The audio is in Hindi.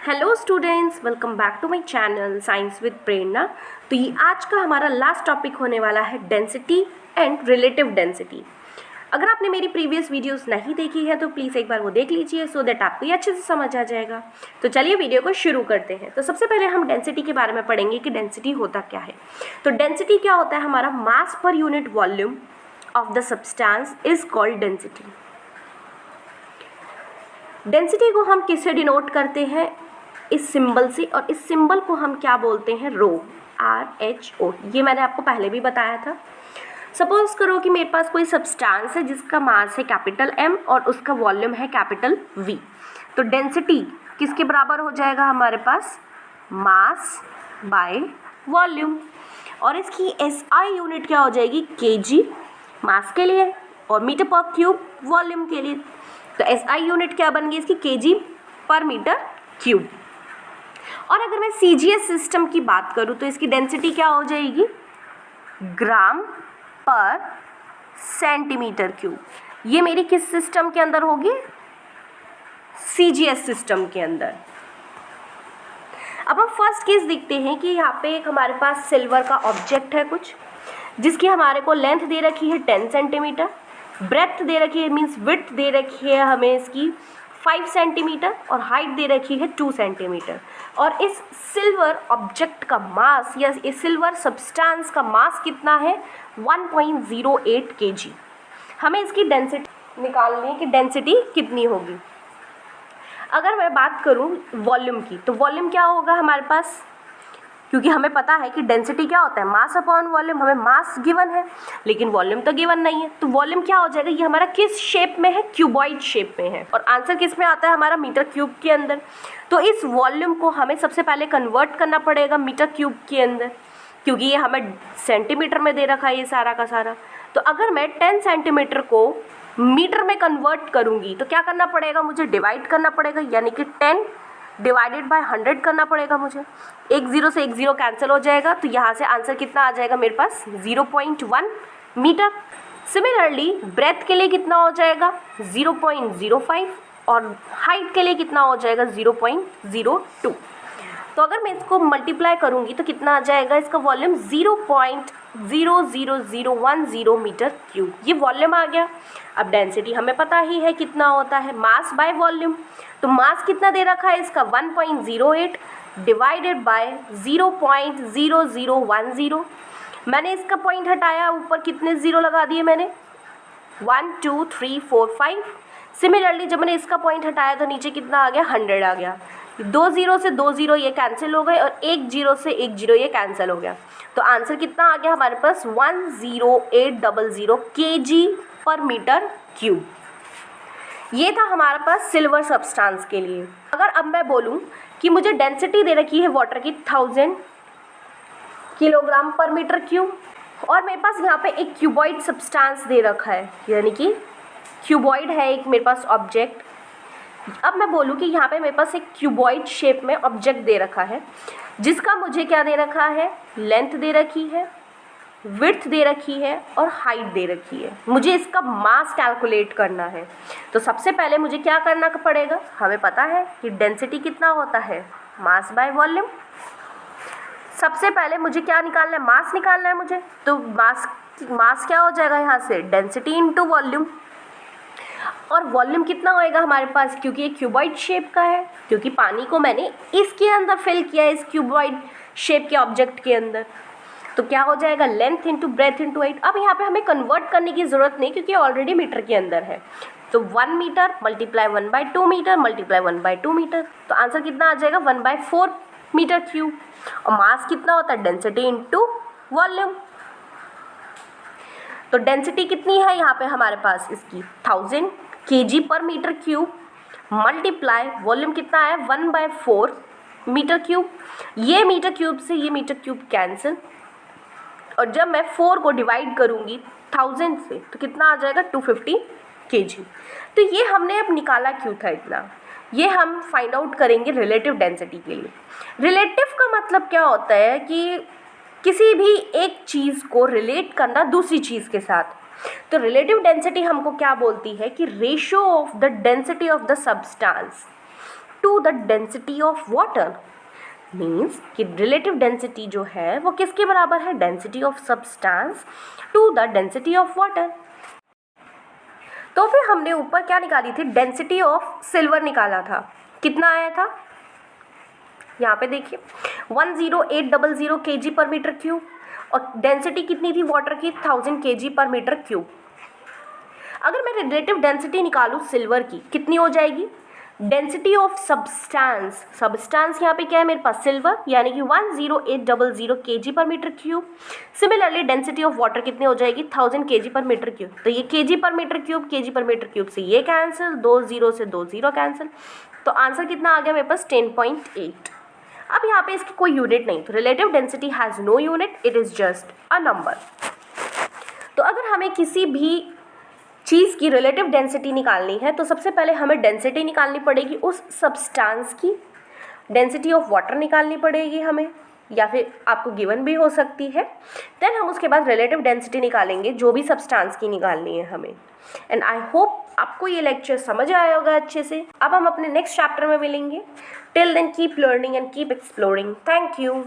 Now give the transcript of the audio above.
Hello students, welcome back to my channel science with Prerna. तो ये आज का हमारा लास्ट टॉपिक होने वाला है डेंसिटी एंड रिलेटिव डेंसिटी। अगर आपने मेरी प्रीवियस वीडियोस नहीं देखी है तो प्लीज़ एक बार वो देख लीजिए सो दैट आपको ये अच्छे से समझ आ जाएगा। तो चलिए वीडियो को शुरू करते हैं। तो सबसे पहले हम डेंसिटी के बारे में पढ़ेंगे कि डेंसिटी होता क्या है। तो डेंसिटी क्या होता है? हमारा mass per unit volume of the substance is called density. Density को हम किससे डिनोट करते हैं? इस सिंबल से, और इस सिंबल को हम क्या बोलते हैं? रो, RHO। ये मैंने आपको पहले भी बताया था। सपोज करो कि मेरे पास कोई सब्सटेंस है जिसका मास है कैपिटल M और उसका वॉल्यूम है कैपिटल V। तो डेंसिटी किसके बराबर हो जाएगा हमारे पास? Mass by volume. और इसकी SI यूनिट क्या हो जाएगी? kg मास के लिए और मीटर पर क्यूब वॉल्यूम के लिए। तो SI यूनिट क्या बन गई इसकी? kg पर मीटर क्यूब। और अगर मैं CGS सिस्टम की बात करूं तो इसकी डेंसिटी क्या हो जाएगी? ग्राम पर सेंटीमीटर क्यूब। ये मेरी किस सिस्टम के अंदर होगी? CGS सिस्टम के अंदर। अब हम फर्स्ट केस देखते हैं कि यहाँ पे एक हमारे पास सिल्वर का ऑब्जेक्ट है कुछ, जिसकी हमारे को लेंथ दे रखी है 10 सेंटीमीटर, ब्रेथ दे रखी है मीन्स विड्थ दे रखी है हमें इसकी 5 सेंटीमीटर और हाइट दे रखी है 2 सेंटीमीटर। और इस सिल्वर ऑब्जेक्ट का मास या इस सिल्वर सब्सटेंस का मास कितना है? 1.08 kg। हमें इसकी डेंसिटी निकालनी है कि डेंसिटी कितनी होगी। अगर मैं बात करूं वॉल्यूम की, तो वॉल्यूम क्या होगा हमारे पास? क्योंकि हमें पता है कि डेंसिटी क्या होता है? Mass upon volume. हमें मास गिवन है लेकिन वॉल्यूम तो गिवन नहीं है, तो वॉल्यूम क्या हो जाएगा? ये हमारा किस शेप में है? क्यूबॉइड शेप में है। और आंसर किस में आता है? हमारा मीटर क्यूब के अंदर। तो इस वॉल्यूम को हमें सबसे पहले कन्वर्ट करना पड़ेगा मीटर क्यूब के अंदर, क्योंकि ये हमें सेंटीमीटर में दे रखा है ये सारा का सारा। तो अगर मैं 10 सेंटीमीटर को मीटर में कन्वर्ट करूँगी तो क्या करना पड़ेगा? मुझे डिवाइड करना पड़ेगा, यानी कि 10 डिवाइडेड बाय 100 करना पड़ेगा मुझे। एक ज़ीरो से एक ज़ीरो कैंसिल हो जाएगा, तो यहाँ से आंसर कितना आ जाएगा मेरे पास? 0.1 मीटर। सिमिलरली ब्रेथ के लिए कितना हो जाएगा? 0.05 और हाइट के लिए कितना हो जाएगा? 0.02। तो अगर मैं इसको मल्टीप्लाई करूँगी तो कितना आ जाएगा? इसका वॉल्यूम 0.00010 मीटर क्यूब। ये वॉल्यूम आ गया। अब डेंसिटी हमें पता ही है कितना होता है, मास बाय वॉल्यूम। तो मास कितना दे रखा है इसका? 1.08 डिवाइडेड बाय 0.0010। मैंने इसका पॉइंट हटाया, ऊपर कितने ज़ीरो लगा दिए मैंने? 1 2 3 4 5। सिमिलरली जब मैंने इसका पॉइंट हटाया तो नीचे कितना आ गया? 100 आ गया। 2 ज़ीरो से 2 ज़ीरो ये कैंसिल हो गए और 1 ज़ीरो से 1 ज़ीरो ये कैंसिल हो गया। तो आंसर कितना आ गया हमारे पास? 10800 kg पर मीटर क्यूब। ये था हमारे पास सिल्वर सब्सटेंस के लिए। अगर अब मैं बोलूँ कि मुझे डेंसिटी दे रखी है वाटर की 1000 किलोग्राम पर मीटर क्यूब, और मेरे पास यहाँ पे एक क्यूबॉइड सब्सटेंस दे रखा है, यानी कि क्यूबॉइड है एक मेरे पास ऑब्जेक्ट। अब मैं बोलूँ कि यहाँ पे मेरे पास एक क्यूबॉइड शेप में ऑब्जेक्ट दे रखा है, जिसका मुझे क्या दे रखा है? लेंथ दे रखी है, विड्थ दे रखी है और हाइट दे रखी है। मुझे इसका मास कैलकुलेट करना है। तो सबसे पहले मुझे क्या करना पड़ेगा? हमें पता है कि डेंसिटी कितना होता है? Mass by volume. सबसे पहले मुझे क्या निकालना है? मास निकालना है मुझे। तो मास क्या हो जाएगा यहाँ से? Density into volume. और वॉल्यूम कितना होएगा हमारे पास? क्योंकि ये क्यूबॉइड शेप का है, क्योंकि पानी को मैंने इसके अंदर फिल किया है, इस क्यूबॉइड शेप के ऑब्जेक्ट के अंदर। तो क्या हो जाएगा? Length into breadth into height. अब यहाँ पे हमें कन्वर्ट करने की ज़रूरत नहीं, क्योंकि ऑलरेडी मीटर के अंदर है। तो 1 meter multiply 1/2 meter multiply 1/2 meter. तो आंसर कितना आ जाएगा? 1/4 मीटर क्यूब। और मास कितना होता है? Density into volume. तो डेंसिटी कितनी है यहाँ पे हमारे पास? इसकी 1000 kg पर मीटर क्यूब मल्टीप्लाई वॉल्यूम कितना है? 1/4 मीटर क्यूब। ये मीटर क्यूब से ये मीटर क्यूब कैंसिल, और जब मैं 4 को डिवाइड करूँगी 1000 से तो कितना आ जाएगा? 250 kg। तो ये हमने अब निकाला क्यों था इतना? ये हम फाइंड आउट करेंगे रिलेटिव डेंसिटी के लिए। रिलेटिव का मतलब क्या होता है? कि किसी भी एक चीज़ को रिलेट करना दूसरी चीज़ के साथ। तो रिलेटिव डेंसिटी हमको क्या बोलती है? कि ratio of the density of the substance to the density of water. Means कि रिलेटिव डेंसिटी जो है वो किसके बराबर है, density of substance to the density of water. तो फिर हमने ऊपर क्या निकाली थी, डेंसिटी ऑफ सिल्वर निकाला था, कितना आया था, यहाँ पे देखिए 10800 kg पर मीटर क्यूब, और डेंसिटी कितनी थी वाटर की, 1000 kg पर मीटर क्यूब। अगर मैं रिलेटिव डेंसिटी निकालूँ सिल्वर की, कितनी हो जाएगी, डेंसिटी ऑफ सब्सटेंस, सब्सटेंस यहाँ पे क्या है मेरे पास, सिल्वर, यानी कि 10800 kg पर meter cube. Similarly density of water कितनी हो जाएगी, 1000 kg पर मीटर क्यूब। तो ये kg पर मीटर क्यूब से ये कैंसिल, 2 0 से 2 0 कैंसिल, तो आंसर कितना आ गया मेरे पास, 10.8। अब यहाँ पे इसकी कोई यूनिट नहीं, तो relative density has no unit, it is just a number. तो अगर हमें किसी भी चीज़ की रिलेटिव डेंसिटी निकालनी है तो सबसे पहले हमें डेंसिटी निकालनी पड़ेगी उस सब्सटेंस की, डेंसिटी ऑफ वाटर निकालनी पड़ेगी हमें, या फिर आपको गिवन भी हो सकती है। देन हम उसके बाद रिलेटिव डेंसिटी निकालेंगे जो भी सब्सटेंस की निकालनी है हमें। एंड आई होप आपको ये लेक्चर समझ आया होगा अच्छे से। अब हम अपने नेक्स्ट चैप्टर में मिलेंगे। Till then keep learning and keep exploring. Thank you.